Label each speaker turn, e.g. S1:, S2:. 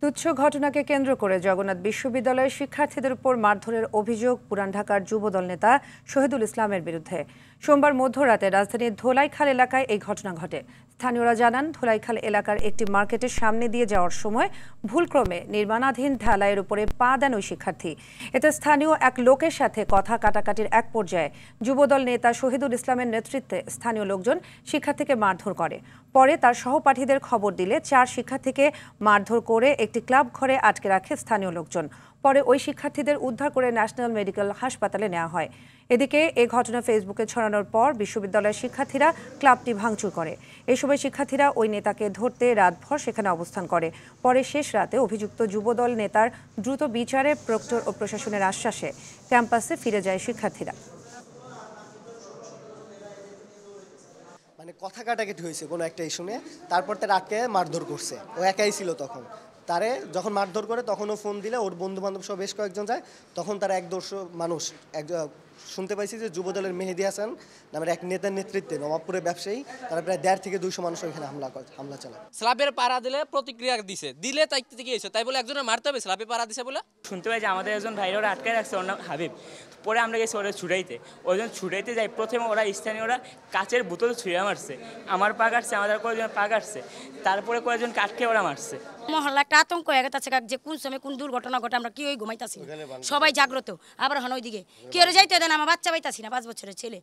S1: তুচ্ছ ঘটনাকে কেন্দ্র করে জগন্নাথ বিশ্ববিদ্যালয়ের শিক্ষার্থীদের উপর মারধরের অভিযোগ পুরান ঢাকার যুবদল নেতা শহীদুল ইসলামের বিরুদ্ধে। সোমবার মধ্যরাতে রাজধানীর ধোলাইখাল এলাকায় এই ঘটনা ঘটে। স্থানীয়রা জানান, ধোলাইখাল এলাকার একটি মার্কেটের সামনে দিয়ে যাওয়ার সময় ভুলক্রমে নির্মাণাধীন ঢালাইয়ের উপরে পা দেন ওই শিক্ষার্থী। এতে স্থানীয় এক লোকের সাথে কথা কাটাকাটির এক পর্যায়ে যুবদল নেতা শহীদুল ইসলামের নেতৃত্বে স্থানীয় লোকজন শিক্ষার্থীকে মারধর করে। পরে তার সহপাঠীদের খবর দিলে 4 শিক্ষার্থীকে মারধর করে একটি ক্লাব ঘরে আটকে রাখে স্থানীয় লোকজন। পরে ওই শিক্ষার্থীদের উদ্ধার করে ন্যাশনাল মেডিকেল হাসপাতালে নেওয়া হয়। এদিকে এই ঘটনা ফেসবুকে ছড়ানোর পর বিশ্ববিদ্যালয়ের শিক্ষার্থীরা ক্লাবটি ভাঙচুর করে। এই সময় শিক্ষার্থীরা ওই নেতাকে ধরতে রাতভর সেখানে অবস্থান করে। পরে শেষ রাতে অভিযুক্ত যুবদল নেতার দ্রুত বিচারে প্রক্টর ও প্রশাসনের আশ্বাসে ক্যাম্পাসে ফিরে যায় শিক্ষার্থীরা।
S2: মানে কথা কাটাকাটি হয়েছে কোনো একটা ইস্যু নিয়ে, তারপর তার আটকে মারধর করছে। ও একাই ছিল তখন। তারে যখন মারধর করে তখন ও ফোন দিলে ওর বন্ধু বান্ধব সহ বেশ কয়েকজন যায়। তখন তারা এক দর্শক মানুষ শুনতে পাইছি যে যুবদলের মেহেদি হাসান নামের এক নেতার নেতৃত্বে নবাবপুরের ব্যবসায়ী তারা প্রায় 150 থেকে 200 মানুষ ওইখানে হামলা চালায়।
S3: স্ল্যাবের পাড়া দিলে প্রতিক্রিয়া দিলে তাই থেকে এসে তাই বলে একজনের মারতে হবে স্ল্যাবে পাড়া দিছে বলে।
S4: শুনতে পাই যে আমাদের একজন ভাইরা ওরা আটকে রাখছে, ওর নাম হাবিব। পরে আমরা গেছি ওরা ছুটাইতে, ওইজন ছুটাইতে যাই প্রথমে ওরা স্থানীয়রা কাচের বোতল ছুঁড়ে মারছে, আমার পা কাটছে, আমাদের কয়েকজন পা কাটছে, তারপরে কয়েকজন কাটকে ওরা মারছে।
S5: মহল্লা একটা আতঙ্ক হয়ে গেছে যে কোন সময় কোন দুর্ঘটনা ঘটে আমরা কি ওই ঘুমাইতাছি, সবাই জাগ্রত। আবার হন ওইদিকে কি ওরা যাইতে দেন, আমার বাচ্চা পাইতাছি না, 5 বছরের ছেলে।